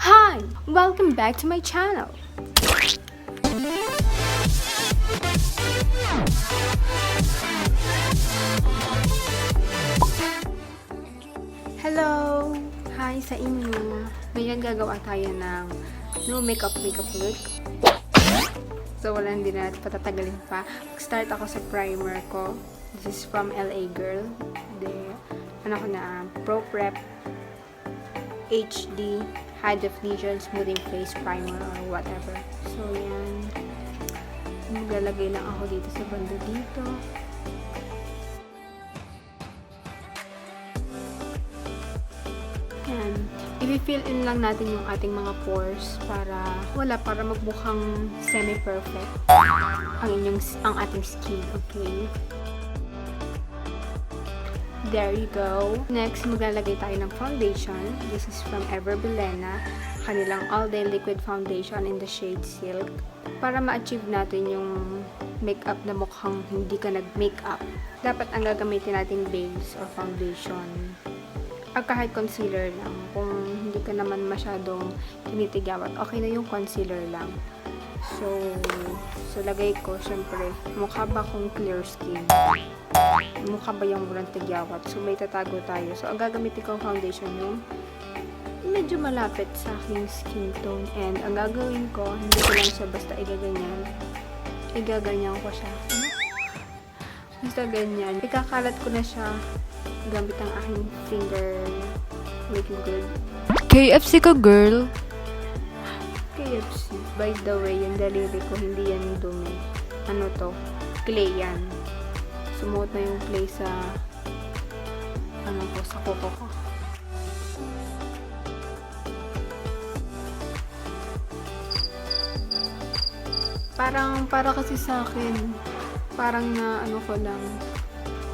Hi! Welcome back to my channel! Hello! Hi sa inyo! Ngayon gagawa tayo ng no makeup look. So wala, hindi na natin patatagalin pa. Mag-start ako sa primer ko. This is from LA Girl. Pro Prep HD High Definition Smoothing Face Primer or whatever. So yan. Maglalagay lang ako dito sa banda dito. Yan. I-fill in lang natin yung ating mga pores para magmukhang semi-perfect ang ating skin, okay? There you go. Next, maglalagay tayo ng foundation. This is from Everbelena. Kanilang all-day liquid foundation in the shade Silk. Para ma-achieve natin yung makeup na mukhang hindi ka nag-makeup, dapat ang gagamitin nating base or foundation. Or kahit concealer lang. Kung hindi ka naman masyadong tinitigawat, okay na yung concealer lang. So lagay ko, syempre, mukha ba akong clear skin? Mukha ba yung walang tigyawat? So, may tatago tayo. So, ang gagamitin kong foundation yung medyo malapit sa aking skin tone. And ang gagawin ko, hindi ko lang siya basta igaganyan. Igaganyan ko siya. Basta ganyan. Ikakalat ko na siya gamit ang aking finger. Making good. KFC ko, girl! KFC. By the way, yung daliri ko, hindi yan dumi. Ano to? Clay yan. Sumuot na yung clay sa sa kuko ko. Para kasi sa akin, parang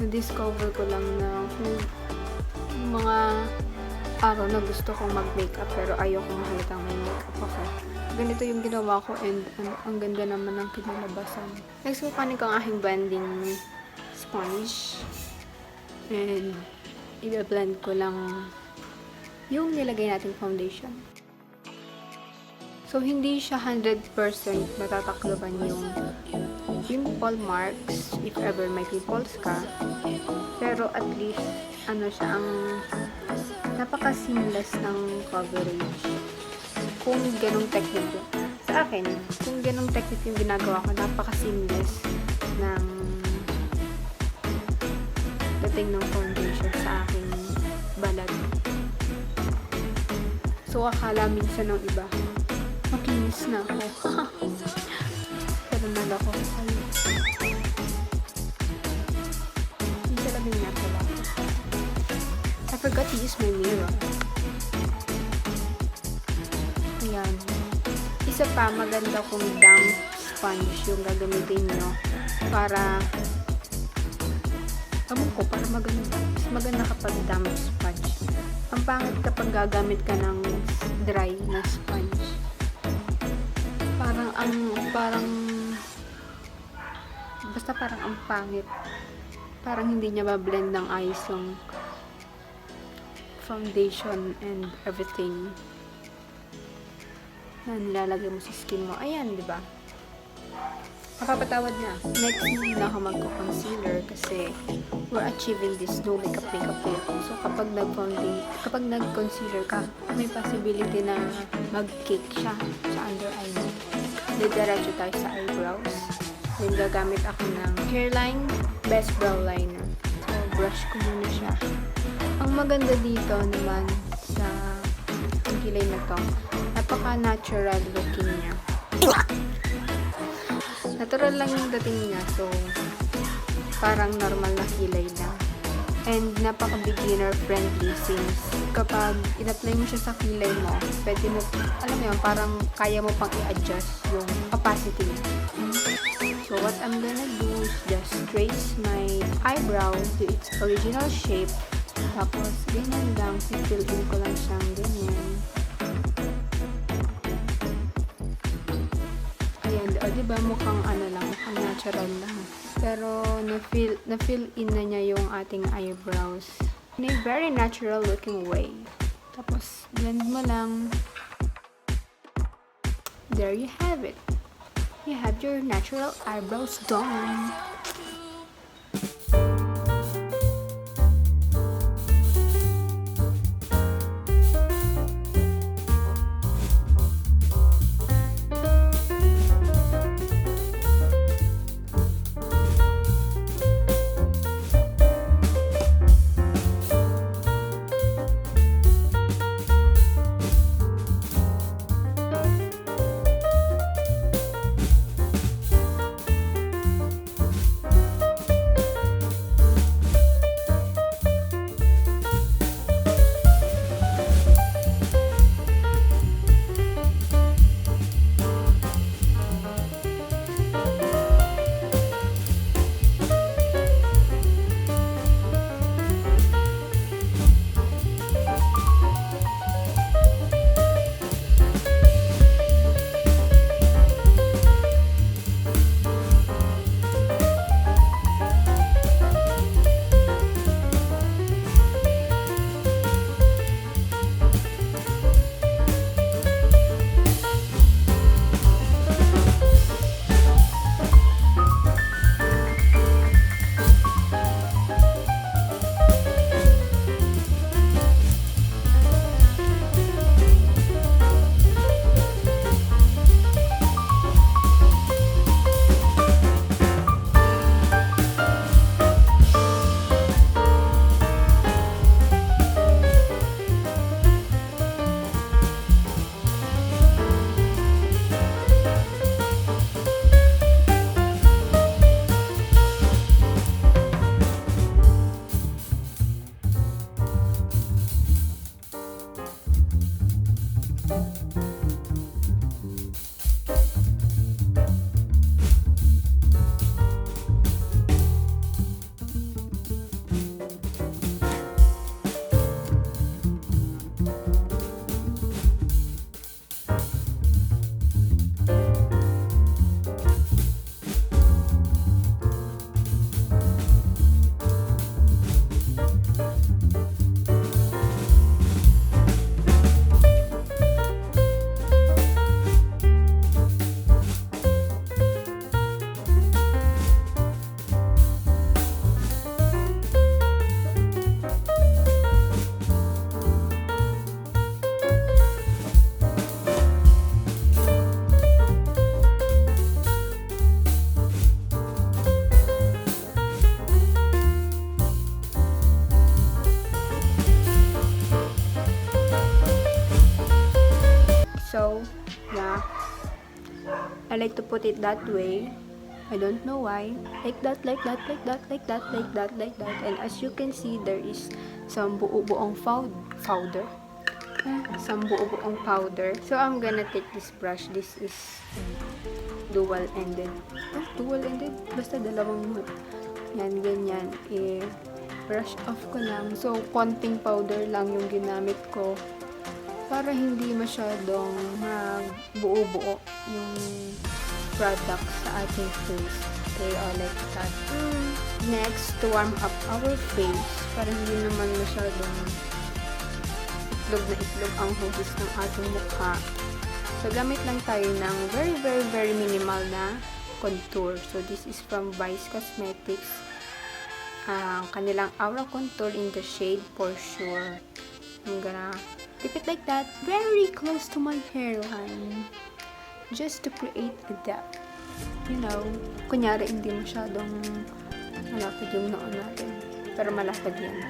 na-discover ko lang na yung mga araw na gusto kong mag-makeup pero ayoko mahalatang may makeup ako. Ganito yung ginawa ko and ang ganda naman ng kinalabasan. Next, kukunin ko ang aking blending sponge and i-blend ko lang yung nilagay nating foundation. So, hindi siya 100% matatakloban yung pimple marks if ever may pimples ka. Pero at least, siya ang napaka-seamless ng coverage. Kung ganong technique sa akin, kung ganong technique yung ginagawa ko, napaka-seamless ng dating ng foundation sa aking balat. So, akala minsan ng iba, makinis na ako. Pero nalako ko kayo. Yung salamin nga pala. I forgot to use my mirror. Ayan. Isa pa, maganda kung damp sponge yung gagamitin nyo para para maganda. Mas maganda kapag damp sponge. Ang pangit kapag gagamit ka ng dry na sponge. Parang ang pangit. Parang hindi niya ba-blend ng ayos yung foundation and everything na nilalagay mo sa skin mo. Ayan, di ba? Makapatawad na. Next, hindi na ako magko-concealer kasi we're achieving this no makeup look. So, kapag nag-concealer ka, may possibility na mag-cake siya sa under eye mo. Didiretso tayo sa eyebrows. Then, gagamit ako ng hairline, best brow liner. So, brush ko muna siya. Ang maganda dito naman sa kilay na to, napaka-natural looking niya. Natural lang yung dating niya. So, parang normal na kilay lang. And napaka-beginner friendly since kapag in-apply mo siya sa kilay mo, pwede mo, parang kaya mo pang i-adjust yung opacity niya. So, what I'm gonna do is just trace my eyebrow to its original shape. Tapos, ganyan lang. Fill in ko lang siyang ganyan. Ayan. O, diba mukhang mukhang natural lang. Pero, na-fill in na niya yung ating eyebrows in a very natural looking way. Tapos, blend mo lang. there you have it. You have your natural eyebrows done. So, yeah, I like to put it that way. I don't know why. Like that, like that, like that, like that, like that, like that. And as you can see, there is some buo-buong powder. Some buo-buong powder. So, I'm gonna take this brush. This is dual-ended. Dual-ended? Basta dalawang yan, ganyan. Brush off ko lang. So, konting powder lang yung ginamit ko para hindi masyadong buo-buo yung product sa ating face. Okay, like that. Next, to warm up our face para hindi naman masyadong itlog na itlog ang hugis ng ating mukha. So, gamit lang tayo ng very, very, very minimal na contour. So, this is from Vice Cosmetics. Kanilang Aura Contour in the shade For Sure. I'm gonna keep it like that, very close to my hairline. Just to create a depth. You know, kunyari hindi masyadong malapad yung noon natin. Pero malapad yan.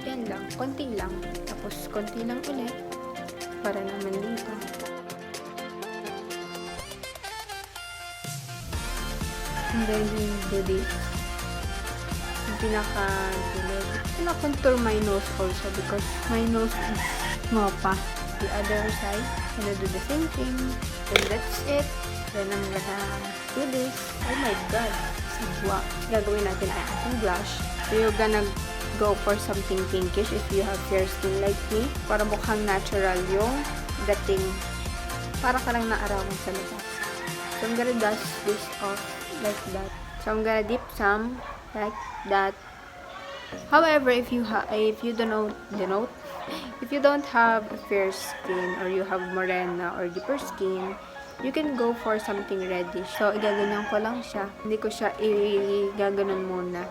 Yan lang, konti lang. Tapos, konti lang ulit. Para naman dito. And then, do this. Contour my nose also because my nose is mapa. The other side, I'm gonna do the same thing. Then that's it. Then I'm gonna do this. Oh my god, sigwa. Gagawin natin ay ating blush. So you're gonna go for something pinkish if you have fair skin like me. Para mukhang natural yung dating. Para ka lang naarawan sa labas. So I'm gonna dust this off like that. So I'm gonna dip some like that. However, if you don't have fair skin or you have morena or deeper skin, you can go for something reddish. So, igaganyan ko lang siya. Hindi ko siya igaganon muna.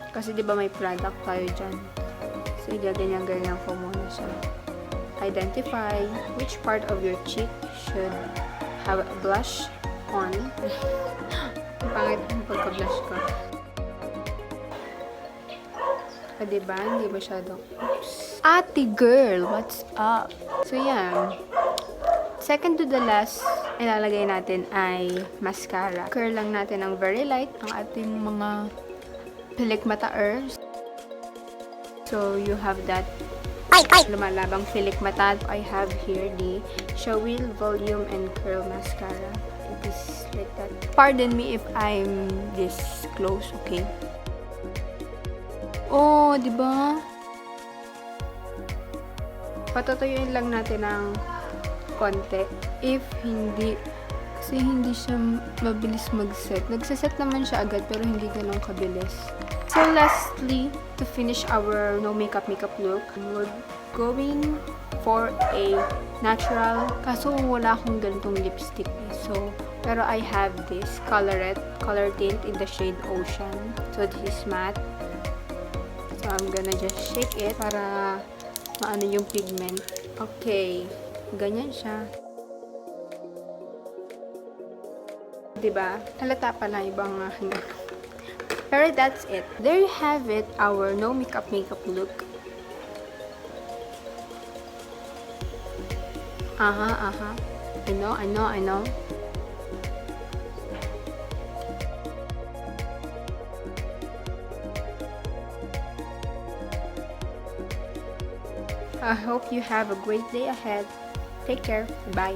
Kasi di ba may product tayo dyan. So, igaganyan-ganyan ko muna siya. Identify which part of your cheek should have a blush on. Pangit ang pagka-blush ko. Diba? Hindi masyadong, oops. Ate girl, what's up? So, yan. Second to the last, ilalagay natin ay mascara. Curl lang natin ang very light, ang ating mga pilikmataers. So, you have that lumalabang pilikmata. I have here the Show Wheel Volume and Curl Mascara. It is like that. Pardon me if I'm this close, okay? Oh, di ba? Patutuyuin lang natin ng konti. If hindi, kasi hindi siya mabilis mag-set. Nagsaset naman siya agad, pero hindi ganun kabilis. So, lastly, to finish our no makeup look, we're going for a natural. Kaso, wala akong ganitong lipstick. So, pero I have this color tint in the shade Ocean. So, this is matte. So, I'm gonna just shake it para maano yung pigment. Okay. Ganyan siya. Diba? Halata pa lang ibang hanggang. Pero that's it. There you have it. Our no makeup look. I know. I hope you have a great day ahead. Take care. Bye.